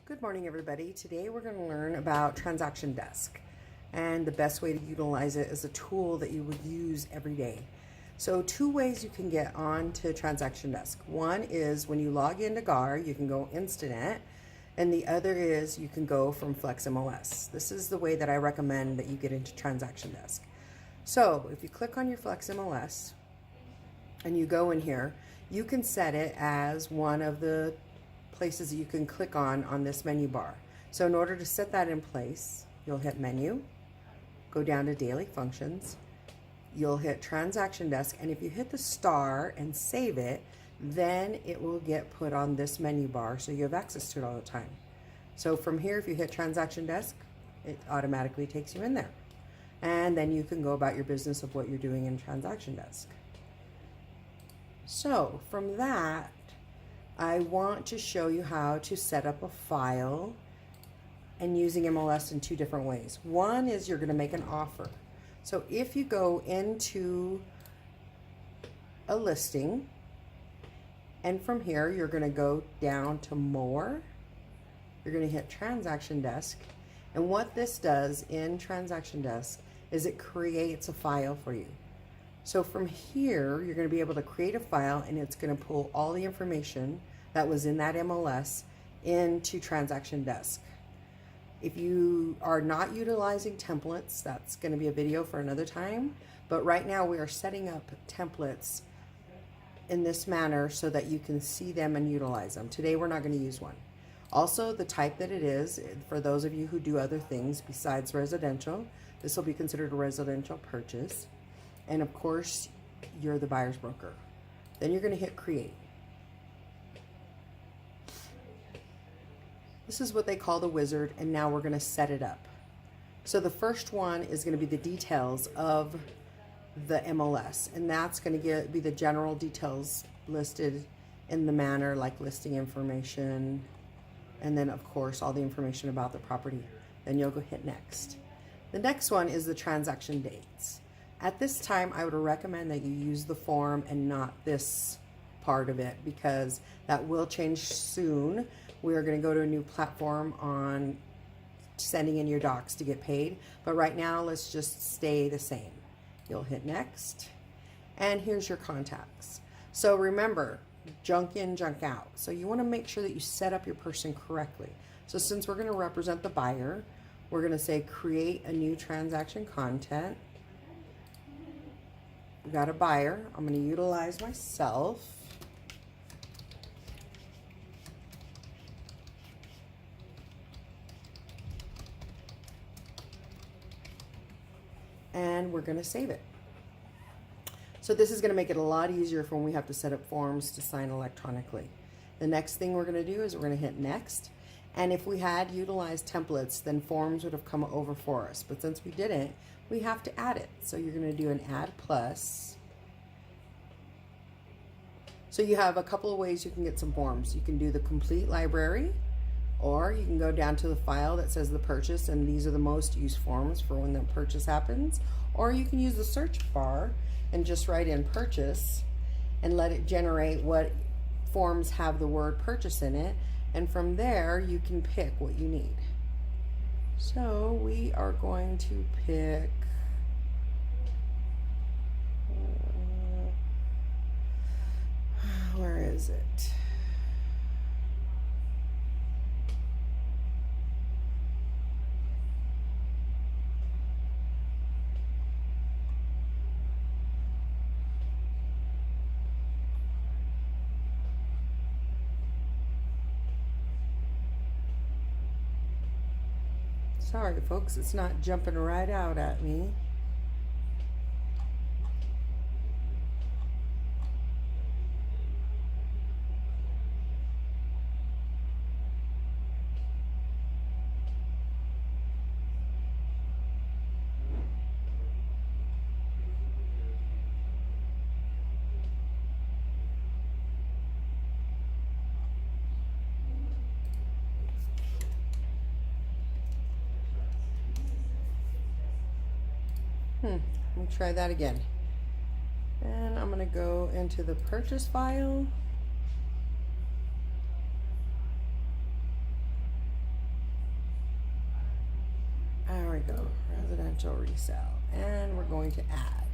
Good morning, everybody. Today we're going to learn about Transaction Desk and the best way to utilize it as a tool that you would use every day. So two ways you can get on to Transaction Desk. One is when you log into GAR, you can go Instanet, and the other is you can go from FlexMLS. This is the way that I recommend that you get into Transaction Desk. So if you click on your FlexMLS and you go in here, you can set it as one of the places that you can click on this menu bar. So in order to set that in place, you'll hit menu, go down to daily functions, you'll hit Transaction Desk, and if you hit the star and save it, then it will get put on this menu bar so you have access to it all the time. So from here, if you hit Transaction Desk, it automatically takes you in there. And then you can go about your business of what you're doing in Transaction Desk. So from that, I want to show you how to set up a file and using MLS in two different ways. One is you're going to make an offer. So if you go into a listing, and from here you're going to go down to more, you're going to hit Transaction Desk, and what this does in Transaction Desk is it creates a file for you. So from here, you're going to be able to create a file, and it's going to pull all the information that was in that MLS into Transaction Desk. If you are not utilizing templates, that's going to be a video for another time. But right now we are setting up templates in this manner so that you can see them and utilize them. Today we're not going to use one. Also, the type that it is, for those of you who do other things besides residential, this will be considered a residential purchase. And of course, you're the buyer's broker. Then you're going to hit create. This is what they call the wizard, and now we're going to set it up. So the first one is going to be the details of the MLS, and that's going to be the general details listed in the manner like listing information, and then of course all the information about the property. Then you'll go hit next. The next one is the transaction dates. At this time, I would recommend that you use the form and not this part of it, because that will change soon. We are going to go to a new platform on sending in your docs to get paid, but right now let's just stay the same. You'll hit next, and here's your contacts. So remember, junk in, junk out. So you want to make sure that you set up your person correctly. So since we're going to represent the buyer, we're going to say create a new transaction content. We got a buyer. I'm going to utilize myself. And we're going to save it. So this is going to make it a lot easier for when we have to set up forms to sign electronically. The next thing we're going to do is we're going to hit next. And if we had utilized templates, then forms would have come over for us. But since we didn't, we have to add it. So you're going to do an add plus. So you have a couple of ways you can get some forms. You can do the complete library, or you can go down to the file that says the purchase, and these are the most used forms for when the purchase happens. Or you can use the search bar and just write in purchase and let it generate what forms have the word purchase in it. And from there, you can pick what you need. So we are going to pick where is it? Sorry, folks, it's not jumping right out at me. Let me try that again. And I'm going to go into the purchase file. we go, residential resale, and we're going to add.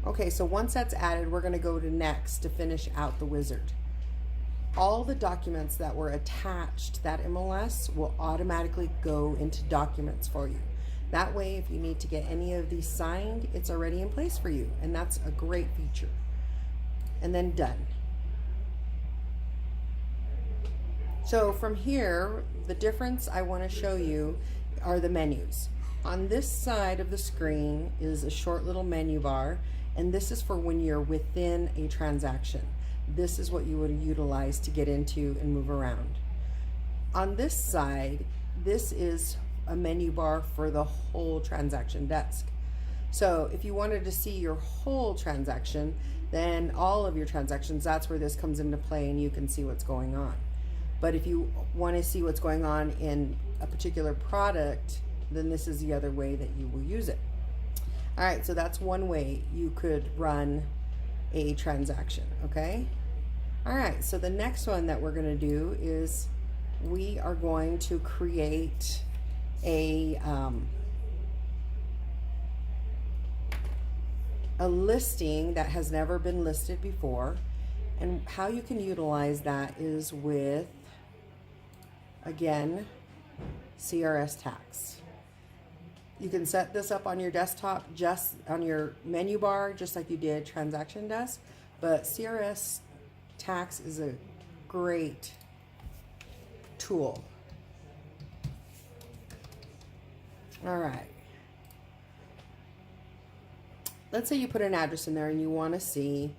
Okay, so once that's added, we're going to go to next to finish out the wizard. All the documents that were attached to that MLS will automatically go into documents for you. That way, if you need to get any of these signed, it's already in place for you, and that's a great feature. And then done. So from here, the difference I want to show you are the menus. On this side of the screen is a short little menu bar, and this is for when you're within a transaction. This is what you would utilize to get into and move around. On this side, this is a menu bar for the whole transaction desk. So if you wanted to see your whole transaction, then all of your transactions, that's where this comes into play and you can see what's going on. But if you want to see what's going on in a particular product, then this is the other way that you will use it. All right, so that's one way you could run a transaction, okay? All right, so the next one that we're going to do is we are going to create a listing that has never been listed before. And how you can utilize that is with, again, CRS Tax. You can set this up on your desktop, just on your menu bar, just like you did Transaction Desk. But CRS Tax is a great tool. All right. Let's say you put an address in there and you want to see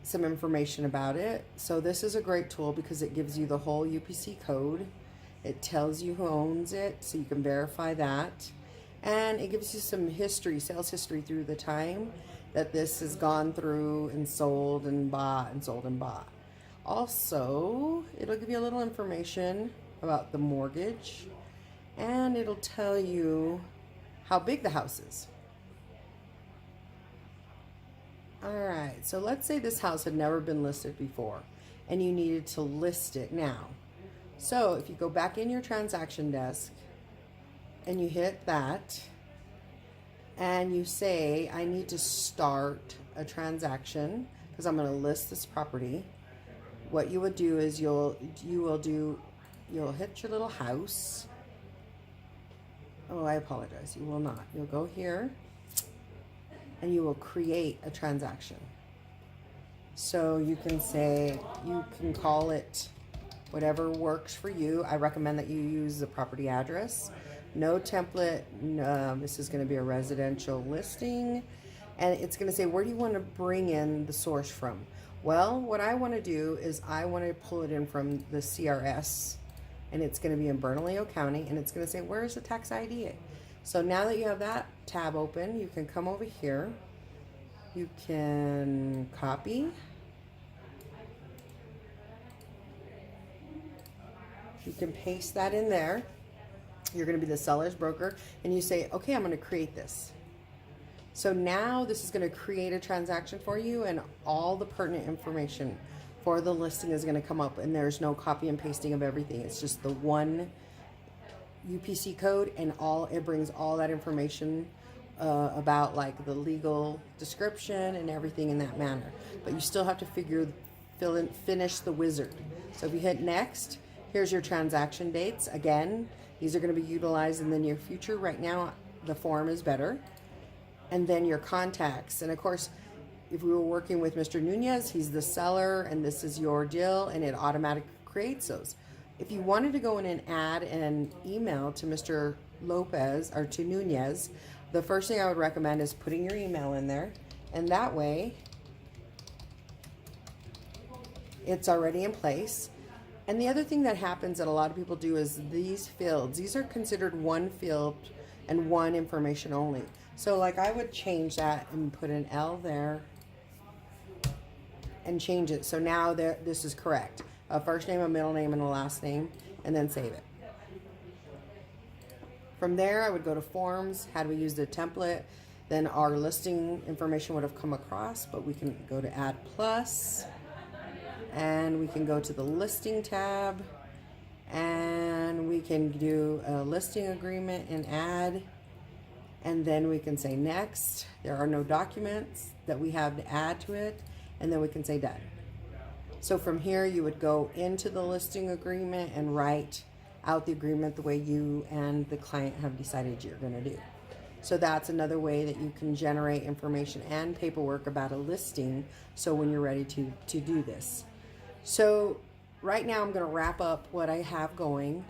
some information about it. So this is a great tool because it gives you the whole UPC code. It tells you who owns it, so you can verify that. And it gives you some history, sales history through the time that this has gone through and sold and bought and sold and bought. Also, it'll give you a little information about the mortgage, and it'll tell you how big the house is. All right, so let's say this house had never been listed before and you needed to list it now. So if you go back in your transaction desk and you hit that and you say, I need to start a transaction because I'm going to list this property. What you would do is you'll hit your little house. Oh, I apologize. You will not. You'll go here and you will create a transaction. So you can say, you can call it whatever works for you. I recommend that you use the property address. No template. This is going to be a residential listing. And it's going to say, where do you want to bring in the source from? Well, what I want to do is I want to pull it in from the CRS, and it's going to be in Bernalillo County, and it's going to say, where's the tax ID? So now that you have that tab open, you can come over here. You can copy. You can paste that in there. You're going to be the seller's broker, and you say, okay, I'm going to create this. So now this is going to create a transaction for you, and all the pertinent information for the listing is going to come up, and there's no copy and pasting of everything. It's just the one UPC code, and it brings all that information about like the legal description and everything in that manner. But you still have to finish the wizard. So if you hit next, here's your transaction dates. Again, these are going to be utilized in the near future. Right now, the form is better. And then your contacts. And of course, if we were working with Mr. Nunez, he's the seller, and this is your deal, and it automatically creates those. If you wanted to go in and add an email to Mr. Lopez or to Nunez, the first thing I would recommend is putting your email in there, and that way it's already in place. And the other thing that happens that a lot of people do is these fields, these are considered one field and one information only. So like I would change that and put an L there and change it. So now this is correct. A first name, a middle name, and a last name, and then save it. From there, I would go to forms. Had we used a template, then our listing information would have come across, but we can go to add plus, and we can go to the listing tab, and we can do a listing agreement and add, and then we can say next. There are no documents that we have to add to it, and then we can say done. So from here you would go into the listing agreement and write out the agreement the way you and the client have decided you're going to do. So that's another way that you can generate information and paperwork about a listing, so when you're ready to do this. So right now I'm going to wrap up what I have going,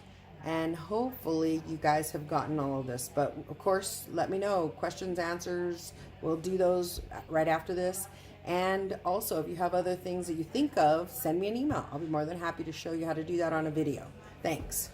and hopefully you guys have gotten all of this. But of course, let me know. Questions, answers, we'll do those right after this. And also, if you have other things that you think of, send me an email. I'll be more than happy to show you how to do that on a video. Thanks.